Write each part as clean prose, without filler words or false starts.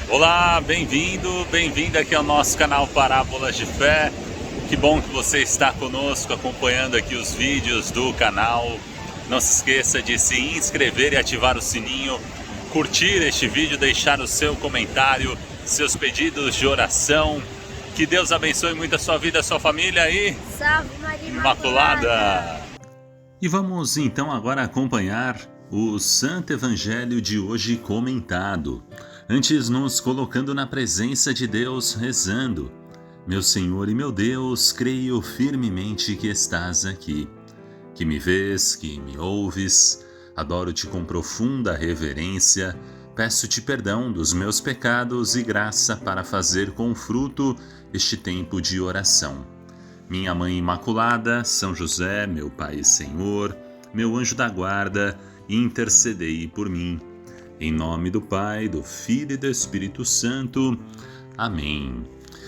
Olá, bem-vindo aqui ao nosso canal Parábolas de Fé. Que bom que você está conosco acompanhando aqui os vídeos do canal. Não se esqueça de se inscrever e ativar o sininho, curtir este vídeo, deixar o seu comentário, seus pedidos de oração. Que Deus abençoe muito a sua vida, a sua família e Salve Maria Imaculada! E vamos então agora acompanhar o Santo Evangelho de hoje comentado. Antes, nos colocando na presença de Deus, rezando. Meu Senhor e meu Deus, creio firmemente que estás aqui, que me vês, que me ouves. Adoro-te com profunda reverência. Peço-te perdão dos meus pecados e graça para fazer com fruto este tempo de oração. Minha Mãe Imaculada, São José, meu Pai e Senhor, meu anjo da guarda, intercedei por mim. Em nome do Pai, do Filho e do Espírito Santo. Amém.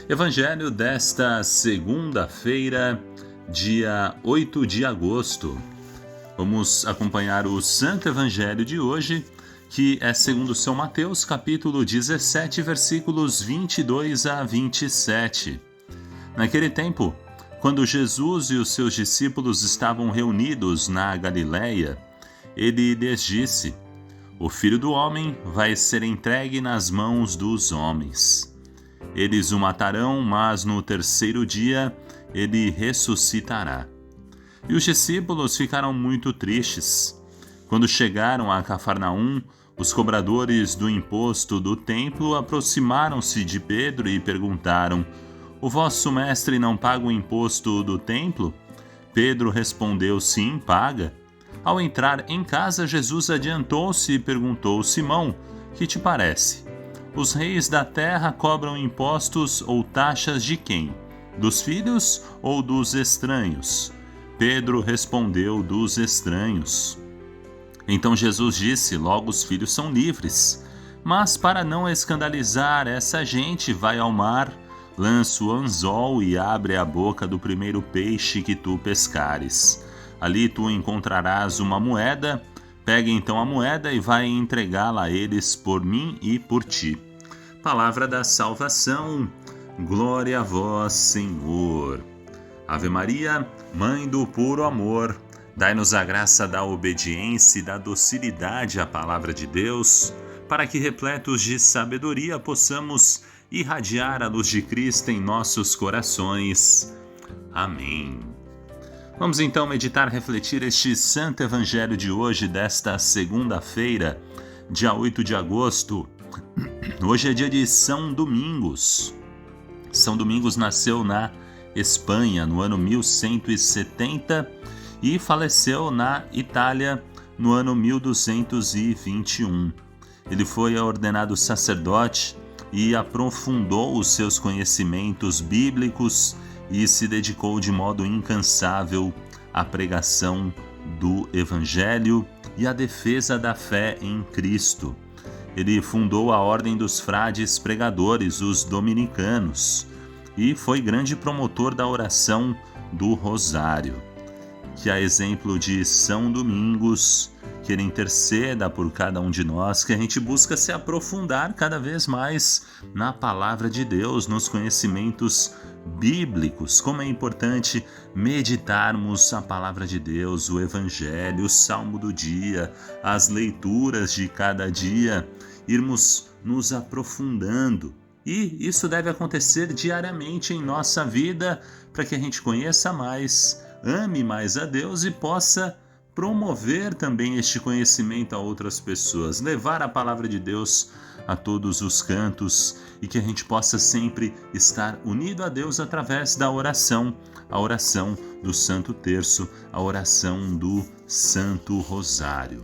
Evangelho desta segunda-feira, dia 8 de agosto. Vamos acompanhar o Santo Evangelho de hoje, que é segundo São Mateus, capítulo 17, versículos 22 a 27. Naquele tempo, quando Jesus e os seus discípulos estavam reunidos na Galileia, ele lhes disse: O Filho do Homem vai ser entregue nas mãos dos homens. Eles o matarão, mas no terceiro dia ele ressuscitará. E os discípulos ficaram muito tristes. Quando chegaram a Cafarnaum, os cobradores do imposto do templo aproximaram-se de Pedro e perguntaram: O vosso mestre não paga o imposto do templo? Pedro respondeu: Sim, paga. Ao entrar em casa, Jesus adiantou-se e perguntou: Simão, que te parece? Os reis da terra cobram impostos ou taxas de quem? Dos filhos ou dos estranhos? Pedro respondeu: Dos estranhos. Então Jesus disse: Logo os filhos são livres. Mas para não escandalizar essa gente, vai ao mar, lança o anzol e abre a boca do primeiro peixe que tu pescares. Ali tu encontrarás uma moeda. Pega então a moeda e vai entregá-la a eles por mim e por ti. Palavra da salvação. Glória a vós, Senhor. Ave Maria, Mãe do puro amor, dai-nos a graça da obediência e da docilidade à palavra de Deus, para que, repletos de sabedoria, possamos irradiar a luz de Cristo em nossos corações. Amém. Vamos então meditar, refletir este Santo Evangelho de hoje, desta segunda-feira, dia 8 de agosto. Hoje é dia de São Domingos. São Domingos nasceu na Espanha no ano 1170 e faleceu na Itália no ano 1221. Ele foi ordenado sacerdote e aprofundou os seus conhecimentos bíblicos e se dedicou de modo incansável à pregação do Evangelho e à defesa da fé em Cristo. Ele fundou a Ordem dos Frades Pregadores, os dominicanos, e foi grande promotor da oração do Rosário. Que, a exemplo de São Domingos, que ele interceda por cada um de nós, que a gente busca se aprofundar cada vez mais na palavra de Deus, nos conhecimentos bíblicos. Como é importante meditarmos a palavra de Deus, o Evangelho, o Salmo do dia, as leituras de cada dia, irmos nos aprofundando. E isso deve acontecer diariamente em nossa vida, para que a gente conheça mais, ame mais a Deus e possa promover também este conhecimento a outras pessoas, levar a palavra de Deus a todos os cantos e que a gente possa sempre estar unido a Deus através da oração, a oração do Santo Terço, a oração do Santo Rosário.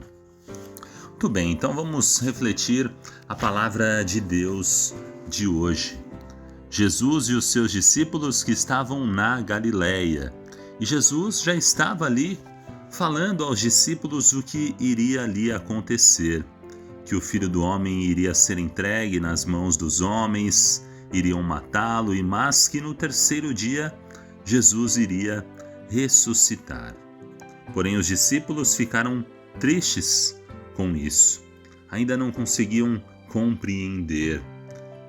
Muito bem, então vamos refletir a palavra de Deus de hoje. Jesus e os seus discípulos que estavam na Galileia. E Jesus já estava ali falando aos discípulos o que iria ali acontecer, que o Filho do Homem iria ser entregue nas mãos dos homens, iriam matá-lo, mas que no terceiro dia Jesus iria ressuscitar. Porém, os discípulos ficaram tristes com isso. Ainda não conseguiam compreender.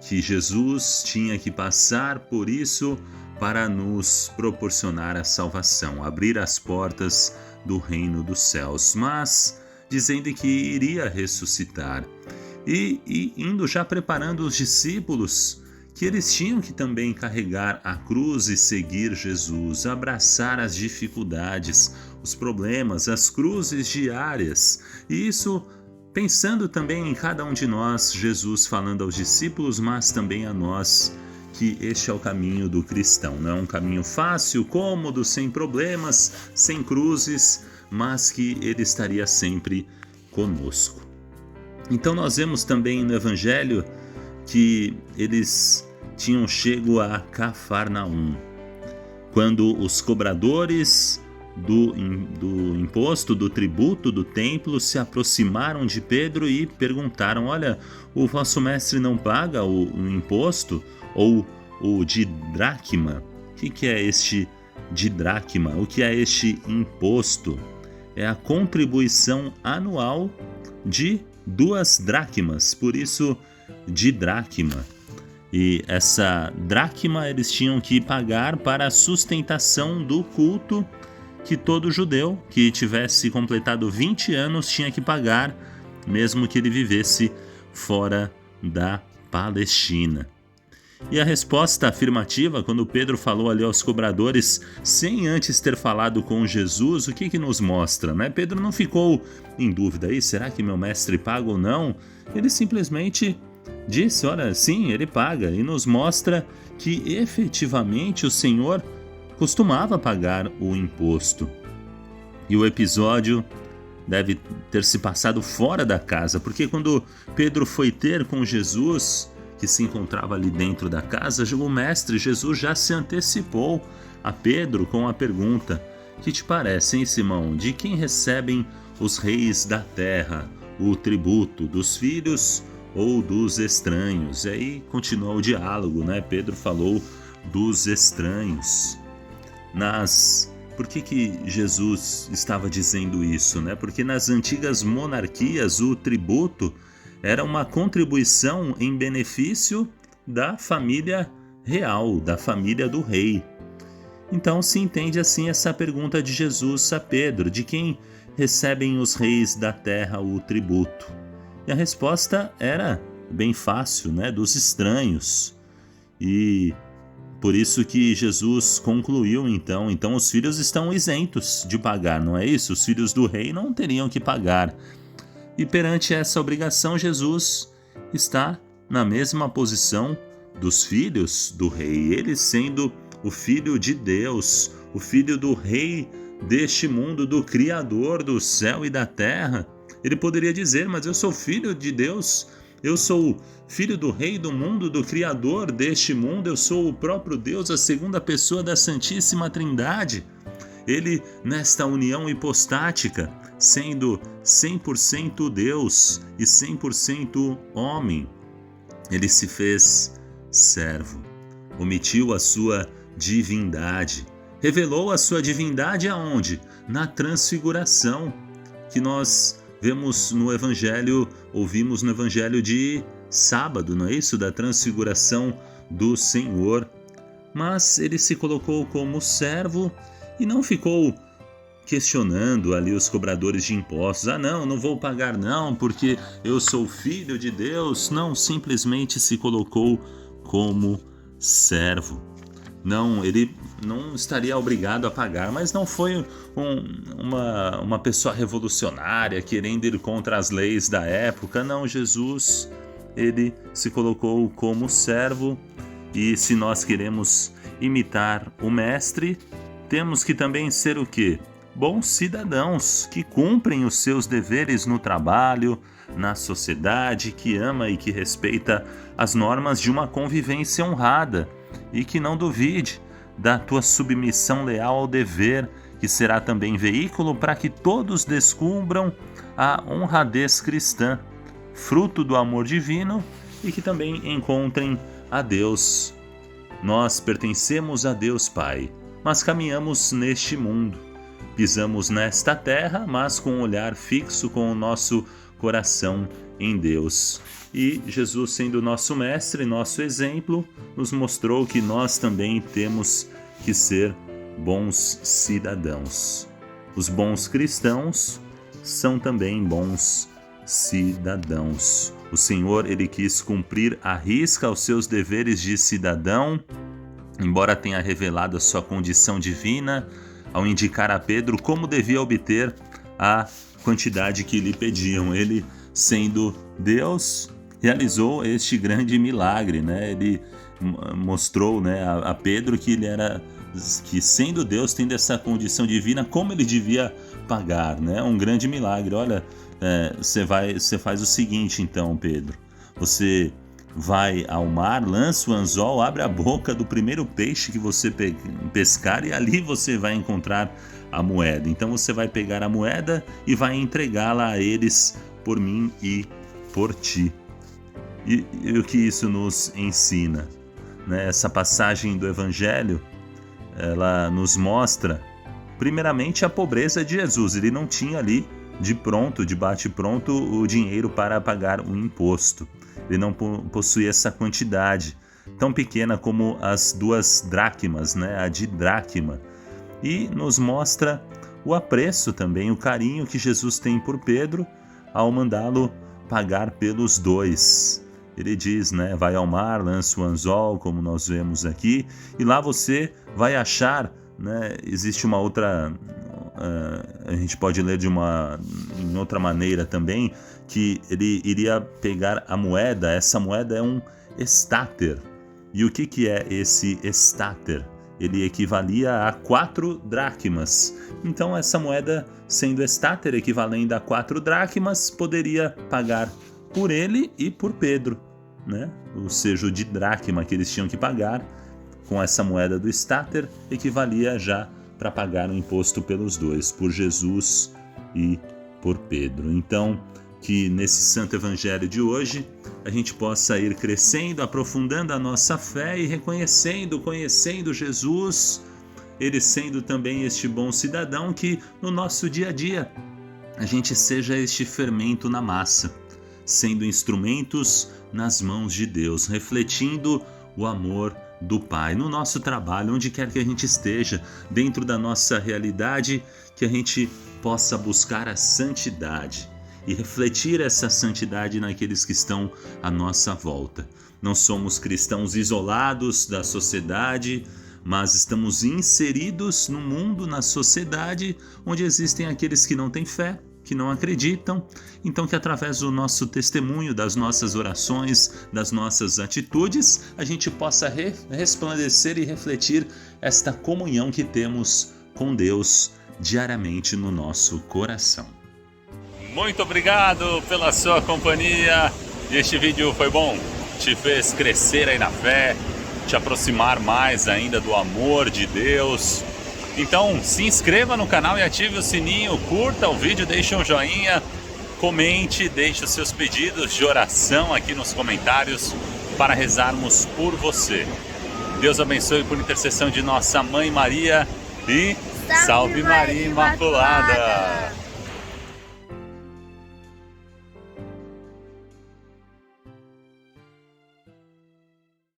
que Jesus tinha que passar por isso para nos proporcionar a salvação, abrir as portas do reino dos céus, mas dizendo que iria ressuscitar e indo já preparando os discípulos que eles tinham que também carregar a cruz e seguir Jesus, abraçar as dificuldades, os problemas, as cruzes diárias. E isso pensando também em cada um de nós, Jesus falando aos discípulos, mas também a nós, que este é o caminho do cristão. Não é um caminho fácil, cômodo, sem problemas, sem cruzes, mas que ele estaria sempre conosco. Então nós vemos também no Evangelho que eles tinham chego a Cafarnaum, quando os cobradores do imposto, do tributo do templo se aproximaram de Pedro e perguntaram: olha, o vosso mestre não paga o imposto ou o didracma? O que é este didracma? O que é este imposto? É a contribuição anual de 2 dracmas, por isso didracma. E essa dracma eles tinham que pagar para a sustentação do culto que todo judeu que tivesse completado 20 anos tinha que pagar, mesmo que ele vivesse fora da Palestina. E a resposta afirmativa, quando Pedro falou ali aos cobradores, sem antes ter falado com Jesus, o que nos mostra, né? Pedro não ficou em dúvida aí, será que meu mestre paga ou não? Ele simplesmente disse, olha, sim, ele paga, e nos mostra que efetivamente o Senhor costumava pagar o imposto. E o episódio deve ter se passado fora da casa, porque quando Pedro foi ter com Jesus, que se encontrava ali dentro da casa, o mestre Jesus já se antecipou a Pedro com a pergunta: que te parece, hein, Simão? De quem recebem os reis da terra o tributo, dos filhos ou dos estranhos? E aí continuou o diálogo, né? Pedro falou dos estranhos. Por que Jesus estava dizendo isso, né? Porque nas antigas monarquias o tributo era uma contribuição em benefício da família real, da família do rei. Então se entende assim essa pergunta de Jesus a Pedro: de quem recebem os reis da terra o tributo? E a resposta era bem fácil, né? Dos estranhos. E por isso que Jesus concluiu então os filhos estão isentos de pagar, não é isso? Os filhos do rei não teriam que pagar. E perante essa obrigação, Jesus está na mesma posição dos filhos do rei, ele sendo o filho de Deus, o filho do rei deste mundo, do Criador do céu e da terra. Ele poderia dizer: mas eu sou filho de Deus, eu sou filho do rei do mundo, do Criador deste mundo, eu sou o próprio Deus, a segunda pessoa da Santíssima Trindade. Ele, nesta união hipostática, sendo 100% Deus e 100% homem, ele se fez servo, omitiu a sua divindade, revelou a sua divindade aonde? Na transfiguração, que nós vemos no Evangelho, ouvimos no Evangelho de sábado, não é isso? Da transfiguração do Senhor. Mas ele se colocou como servo e não ficou questionando ali os cobradores de impostos. Não vou pagar não, porque eu sou filho de Deus. Não, simplesmente se colocou como servo. Não, ele não estaria obrigado a pagar, mas não foi uma pessoa revolucionária querendo ir contra as leis da época. Não, Jesus, ele se colocou como servo, e se nós queremos imitar o mestre, temos que também ser o quê? Bons cidadãos que cumprem os seus deveres no trabalho, na sociedade, que ama e que respeita as normas de uma convivência honrada, e que não duvide da tua submissão leal ao dever, que será também veículo para que todos descubram a honradez cristã, fruto do amor divino, e que também encontrem a Deus. Nós pertencemos a Deus Pai, mas caminhamos neste mundo. Pisamos nesta terra, mas com um olhar fixo, com o nosso coração em Deus. E Jesus, sendo nosso mestre, nosso exemplo, nos mostrou que nós também temos que ser bons cidadãos. Os bons cristãos são também bons cidadãos. O Senhor, ele quis cumprir à risca os seus deveres de cidadão, embora tenha revelado a sua condição divina, ao indicar a Pedro como devia obter a quantidade que lhe pediam. Ele, sendo Deus, realizou este grande milagre, né? Ele mostrou, né, a Pedro que ele era, que sendo Deus, tendo essa condição divina, como ele devia pagar, né? Um grande milagre. Olha, você faz o seguinte, então, Pedro, você vai ao mar, lança o anzol, abre a boca do primeiro peixe que você pescar e ali você vai encontrar a moeda. Então você vai pegar a moeda e vai entregá-la a eles por mim e por ti. E o que isso nos ensina? Né? Essa passagem do Evangelho, ela nos mostra primeiramente a pobreza de Jesus. Ele não tinha ali de bate-pronto o dinheiro para pagar um imposto. Ele não possuía essa quantidade tão pequena como as 2 dracmas, né? A de dracma. E nos mostra o apreço também, o carinho que Jesus tem por Pedro ao mandá-lo pagar pelos 2. Ele diz, né? Vai ao mar, lança o anzol, como nós vemos aqui, e lá você vai achar, né? Existe uma outra... a gente pode ler em outra maneira também, que ele iria pegar a moeda. Essa moeda é um estáter. E o que é esse estáter? Ele equivalia a 4 dracmas. Então essa moeda, sendo estáter, equivalendo a 4 dracmas, poderia pagar por ele e por Pedro, né? O sejo de dracma que eles tinham que pagar com essa moeda do estáter equivalia já para pagar o imposto pelos 2, por Jesus e por Pedro. Então, que nesse Santo Evangelho de hoje a gente possa ir crescendo, aprofundando a nossa fé e conhecendo Jesus, ele sendo também este bom cidadão, que no nosso dia a dia a gente seja este fermento na massa, sendo instrumentos nas mãos de Deus, refletindo o amor do Pai no nosso trabalho, onde quer que a gente esteja, dentro da nossa realidade, que a gente possa buscar a santidade e refletir essa santidade naqueles que estão à nossa volta. Não somos cristãos isolados da sociedade, mas estamos inseridos no mundo, na sociedade, onde existem aqueles que não têm fé, que não acreditam. Então que através do nosso testemunho, das nossas orações, das nossas atitudes, a gente possa resplandecer e refletir esta comunhão que temos com Deus diariamente no nosso coração. Muito obrigado pela sua companhia. Este vídeo foi bom? Te fez crescer aí na fé, te aproximar mais ainda do amor de Deus? Então se inscreva no canal e ative o sininho, curta o vídeo, deixe um joinha, comente, deixe os seus pedidos de oração aqui nos comentários para rezarmos por você. Deus abençoe por intercessão de nossa Mãe Maria e Salve Maria Imaculada!